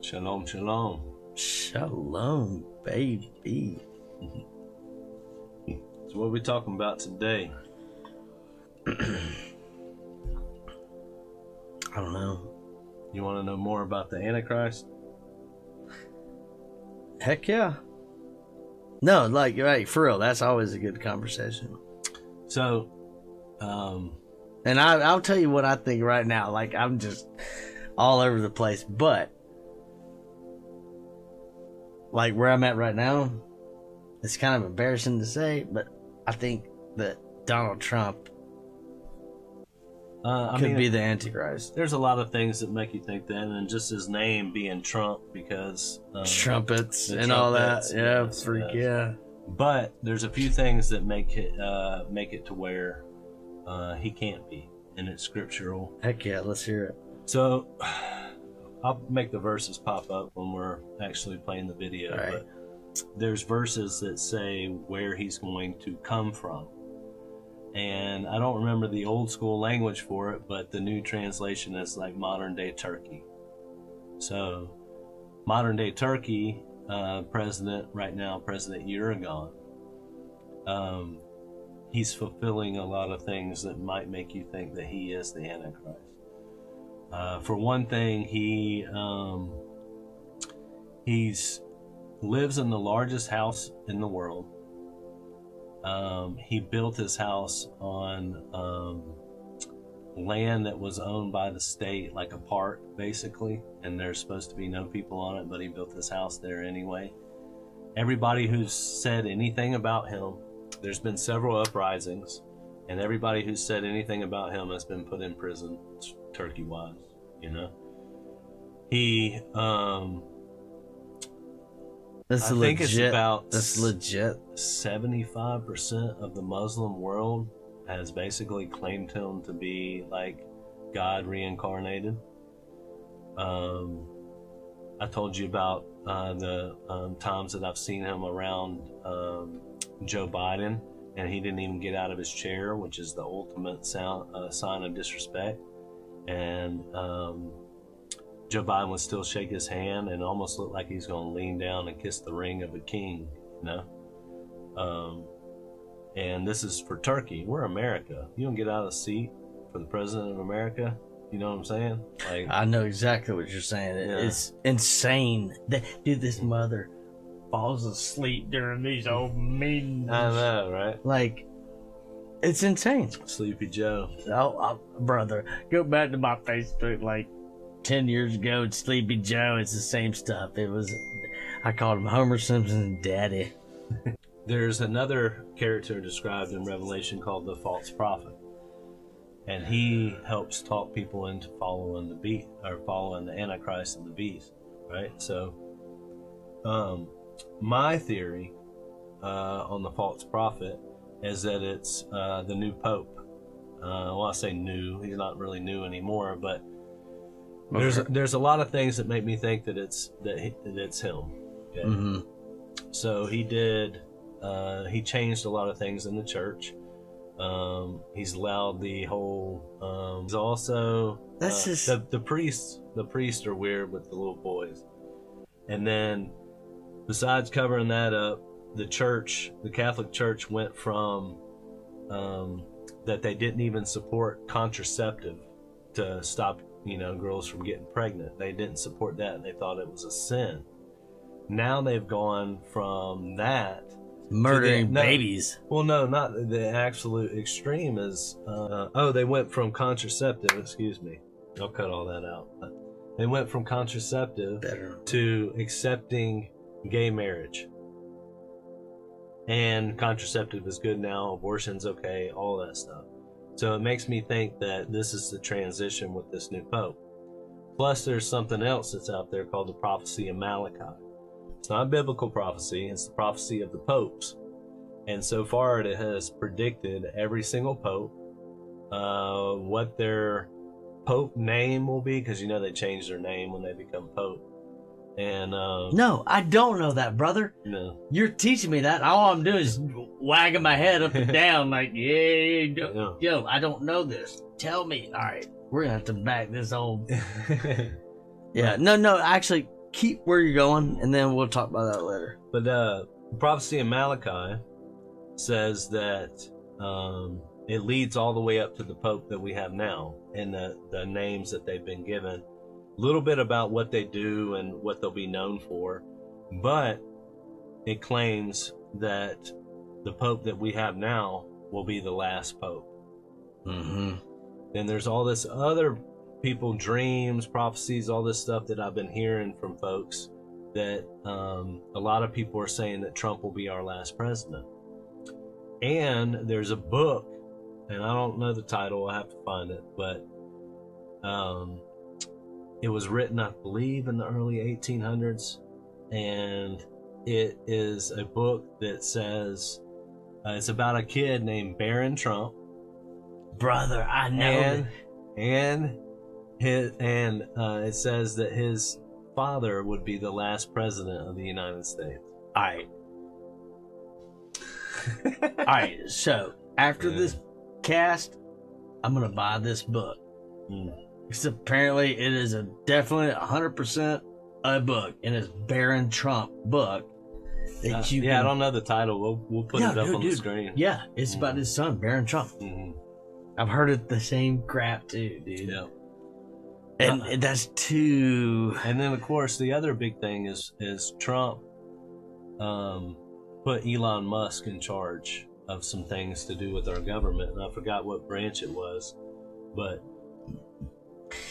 Shalom, shalom. Shalom, baby. So what are we talking about today? I don't know. You want to know more about the Antichrist? Heck yeah. No, like, right, for real, that's always a good conversation. So, and I'll tell you what I think right now. Like, I'm just all over the place, but like where I'm at right now, it's kind of embarrassing to say, but I think that Donald Trump could be the Antichrist. There's a lot of things that make you think that, and just his name being Trump because trumpets and all that. Yeah, freak, yeah. But there's a few things that make it to where he can't be, and it's scriptural. Heck yeah, let's hear it. So I'll make the verses pop up when we're actually playing the video. Right. But there's verses that say where he's going to come from. And I don't remember the old school language for it, but the new translation is like modern day Turkey. So modern day Turkey, president right now, President Erdogan, he's fulfilling a lot of things that might make you think that he is the Antichrist. For one thing, he's lives in the largest house in the world. He built his house on land that was owned by the state, like a park, basically, and there's supposed to be no people on it, but he built his house there anyway. Everybody who's said anything about him, there's been several uprisings, and everybody who's said anything about him has been put in prison, Turkey-wise, you know? He, That's I legit. think it's about that's legit. 75% of the Muslim world has basically claimed him to be like God reincarnated. I told you about the times that I've seen him around Joe Biden, and he didn't even get out of his chair, which is the ultimate sign of disrespect. And Joe Biden would still shake his hand and almost look like he's going to lean down and kiss the ring of a king, you know? And this is for Turkey. We're America. You don't get out of the seat for the president of America. You know what I'm saying? Like, I know exactly what you're saying. It's insane. Dude, this mother falls asleep during these old meetings. I know, right? Like, it's insane. Sleepy Joe. Brother, go back to my Facebook like 10 years ago. It's Sleepy Joe. It's the same stuff. I called him Homer Simpson's daddy. There's another character described in Revelation called the false prophet, and he helps talk people into following the Antichrist and the beast, right? So my theory on the false prophet is that it's the new pope. Well, I say new, he's not really new anymore, but there's a lot of things that make me think that it's him. Okay? Mm-hmm. So he changed a lot of things in the church. He's allowed the whole. He's also the priests. The priests are weird with the little boys, and then besides covering that up, the Catholic Church went from that they didn't even support contraceptive to stop girls from getting pregnant. They didn't support that. They thought it was a sin. Now they've gone from that murdering babies. Well, no, not the absolute extreme is they went from contraceptive, excuse me, I'll cut all that out. They went from contraceptive to accepting gay marriage, and contraceptive is good now, abortion's okay, all that stuff. So it makes me think that this is the transition with this new pope. Plus there's something else that's out there called the prophecy of Malachi. It's not a biblical prophecy, it's the prophecy of the popes. And so far it has predicted every single pope, what their pope name will be, because they change their name when they become pope. And no, I don't know that, brother. No. You're teaching me that. All I'm doing is wagging my head up and down like, yo, I don't know this. Tell me. All right, we're gonna have to back this old. Yeah, no, actually, keep where you're going, and then we'll talk about that later. But prophecy in Malachi says that it leads all the way up to the Pope that we have now, and the names that they've been given. A little bit about what they do and what they'll be known for, but it claims that the Pope that we have now will be the last Pope. Mm-hmm. And there's all this other people, dreams, prophecies, all this stuff that I've been hearing from folks that a lot of people are saying that Trump will be our last president. And there's a book, and I don't know the title, I have to find it, but it was written, I believe, in the early 1800s, and it is a book that says it's about a kid named Baron Trump. Brother, I know. And it says that his father would be the last president of the United States. All right. So after this cast, I'm gonna buy this book. Because apparently it is definitely 100% a book, and it's Baron Trump book. I don't know the title. We'll put it up on the screen. Yeah, it's about his son, Baron Trump. I've heard it the same crap too, dude. Yeah. And that's too. And then of course the other big thing is Trump put Elon Musk in charge of some things to do with our government, and I forgot what branch it was, but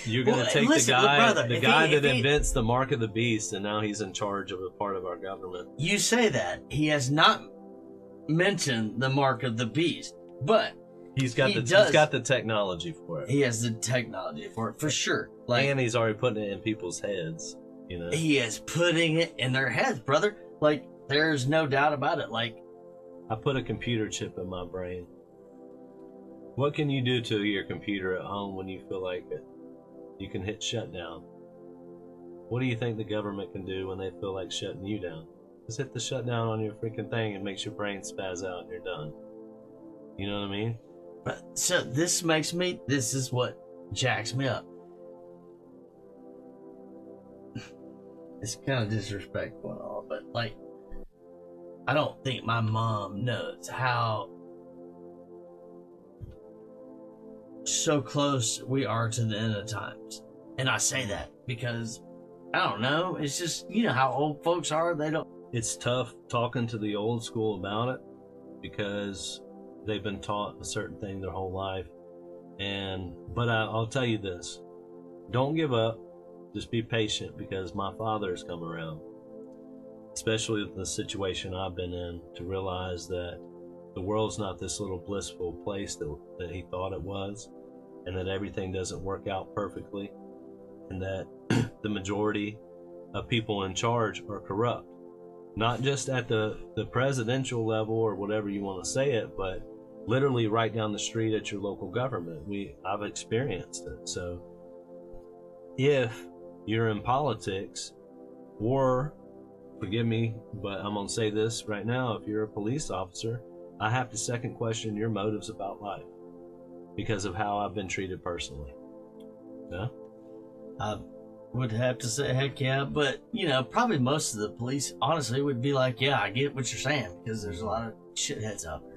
you're gonna take the guy that invents the mark of the beast, and now he's in charge of a part of our government. You say that he has not mentioned the mark of the beast, but he's got the technology for it. He has the technology for it, for sure. And he's already putting it in people's heads. You know, he is putting it in their heads, brother. Like, there's no doubt about it. Like, I put a computer chip in my brain. What can you do to your computer at home when you feel like it? You can hit shutdown. What do you think the government can do when they feel like shutting you down? Just hit the shutdown on your freaking thing and makes your brain spaz out and you're done. You know what I mean? But so this is what jacks me up. It's kind of disrespectful and all, but like, I don't think my mom knows how so close we are to the end of times. And I say that because, I don't know, it's just, you know how old folks are, It's tough talking to the old school about it because they've been taught a certain thing their whole life. But I'll tell you this, don't give up, just be patient, because my father has come around, especially with the situation I've been in, to realize that the world's not this little blissful place that he thought it was, and that everything doesn't work out perfectly, and that the majority of people in charge are corrupt. Not just at the presidential level or whatever you want to say it, but literally right down the street at your local government. I've experienced it. So if you're in politics, or, forgive me, but I'm going to say this right now, if you're a police officer, I have to second question your motives about life because of how I've been treated personally. Yeah? I would have to say heck yeah, but you know, probably most of the police honestly would be like, yeah, I get what you're saying, because there's a lot of shitheads out there.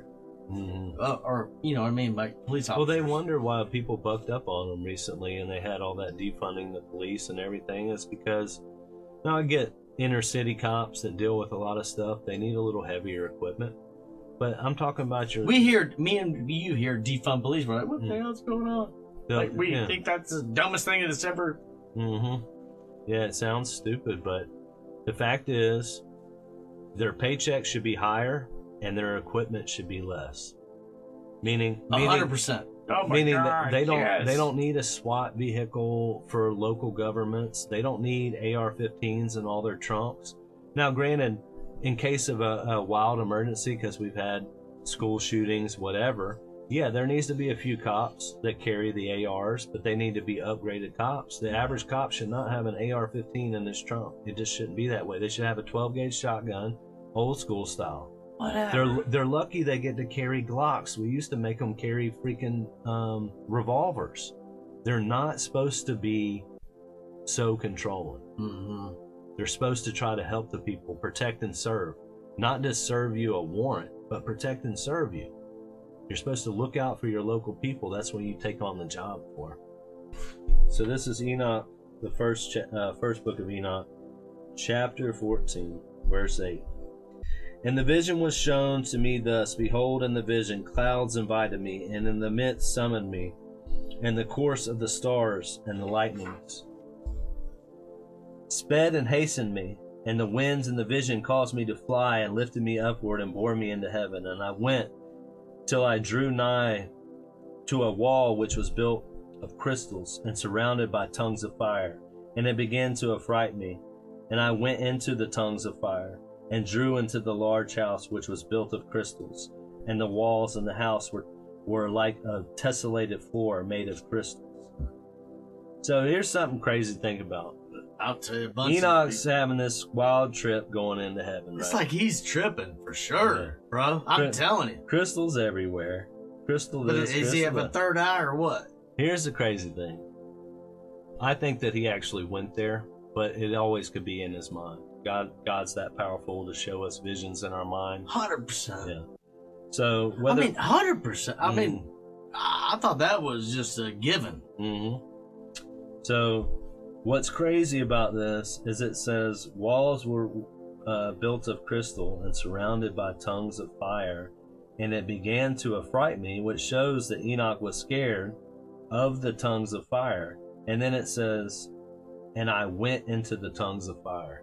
Or you know what I mean, like police officers. Well, they wonder why people bucked up on them recently, and they had all that defunding the police and everything. It's because, now I get inner city cops that deal with a lot of stuff, they need a little heavier equipment, but I'm talking about me and you hear defund police, we're like, what the hell's going on? Like, we think that's the dumbest thing that's ever. Yeah, it sounds stupid, but the fact is their paychecks should be higher and their equipment should be less. Meaning 100%. Oh my meaning God, they don't need a SWAT vehicle for local governments. They don't need AR-15s in all their trunks. Now, granted, in case of a wild emergency, because we've had school shootings, whatever, yeah, there needs to be a few cops that carry the ARs, but they need to be upgraded cops. The average cop should not have an AR-15 in his trunk. It just shouldn't be that way. They should have a 12-gauge shotgun, old school style. Whatever. They're lucky they get to carry Glocks. We used to make them carry freaking revolvers. They're not supposed to be so controlling. They're supposed to try to help the people, protect and serve. Not just serve you a warrant, but protect and serve you. You're supposed to look out for your local people. That's what you take on the job for. So this is Enoch, the first book of Enoch, chapter 14, verse 8. And the vision was shown to me thus, behold, in the vision clouds invited me, and in the midst summoned me, and the course of the stars and the lightnings sped and hastened me, and the winds in the vision caused me to fly, and lifted me upward, and bore me into heaven. And I went till I drew nigh to a wall which was built of crystals, and surrounded by tongues of fire, and it began to affright me. And I went into the tongues of fire, and drew into the large house which was built of crystals, and the walls in the house were like a tessellated floor made of crystals. So here's something crazy to think about. I'll tell you a bunch Enoch's having this wild trip going into heaven, right? It's like he's tripping for sure, bro. I'm telling you. Crystals everywhere. Is he have a third eye or what? Here's the crazy thing. I think that he actually went there, but it always could be in his mind. God's that powerful to show us visions in our mind. 100%. Yeah. So whether 100%. I mean, I thought that was just a given. Mm-hmm. So what's crazy about this is it says walls were built of crystal and surrounded by tongues of fire, and it began to affright me, which shows that Enoch was scared of the tongues of fire. And then it says, and I went into the tongues of fire.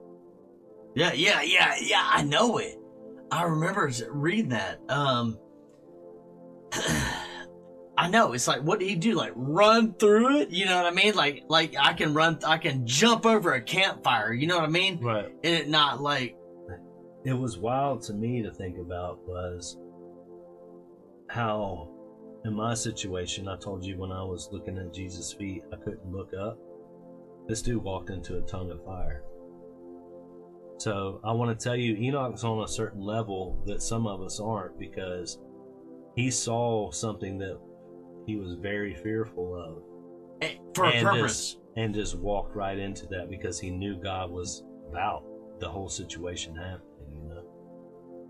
Yeah, I know it. I remember reading that. I know, it's like, what do you do? Like, run through it? You know what I mean? Like I can jump over a campfire, you know what I mean? Right. And it not like... It was wild to me to think about was how, in my situation, I told you when I was looking at Jesus' feet, I couldn't look up. This dude walked into a tongue of fire. So I want to tell you, Enoch's on a certain level that some of us aren't, because he saw something that he was very fearful of. For a purpose. And just walked right into that because he knew God was about the whole situation happening, you know?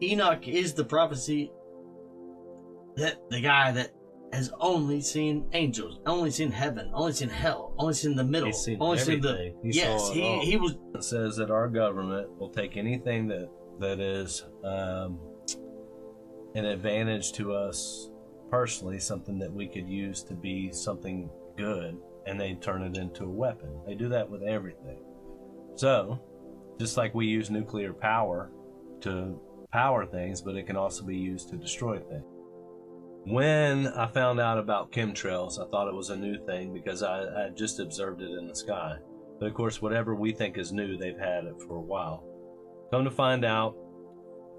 Enoch is the prophecy that the guy that has only seen angels, only seen heaven, only seen hell, only seen the middle, He's seen only everything. seen the... He was... It says that our government will take anything that is an advantage to us personally, something that we could use to be something good, and they turn it into a weapon. They do that with everything. So, just like we use nuclear power to power things, but it can also be used to destroy things. When I found out about chemtrails, I thought it was a new thing because I just observed it in the sky. But of course, whatever we think is new, they've had it for a while. Come to find out,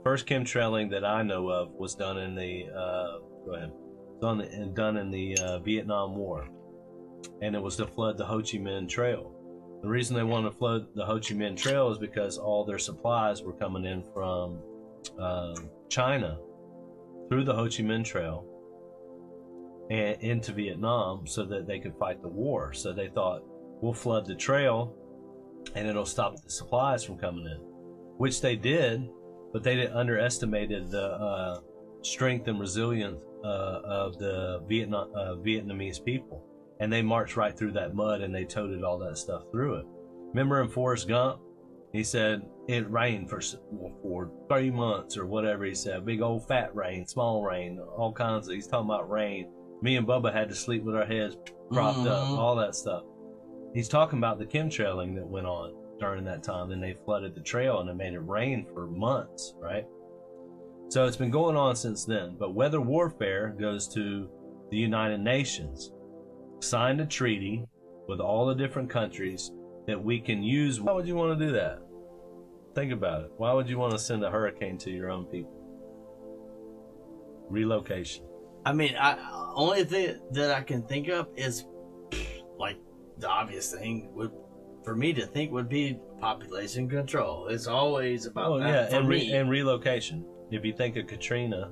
first chemtrailing that I know of was done in the done in the Vietnam War, and it was to flood the Ho Chi Minh Trail. The reason they wanted to flood the Ho Chi Minh Trail is because all their supplies were coming in from China through the Ho Chi Minh Trail and into Vietnam so that they could fight the war. So they thought, we'll flood the trail and it'll stop the supplies from coming in, which they did, but they underestimated the strength and resilience of the Vietnamese people. And they marched right through that mud and they toted all that stuff through it. Remember in Forrest Gump, he said it rained for 3 months or whatever he said. Big old fat rain, small rain, all kinds of, he's talking about rain. Me and Bubba had to sleep with our heads propped up, all that stuff. He's talking about the chemtrailing that went on during that time, and they flooded the trail and it made it rain for months, right? So it's been going on since then. But weather warfare goes to the United Nations, signed a treaty with all the different countries that we can use. Why would you want to do that? Think about it. Why would you want to send a hurricane to your own people? Relocation. I mean, only thing that I can think of is, like, the obvious thing for me to think would be population control. It's always about that for me. And relocation. If you think of Katrina,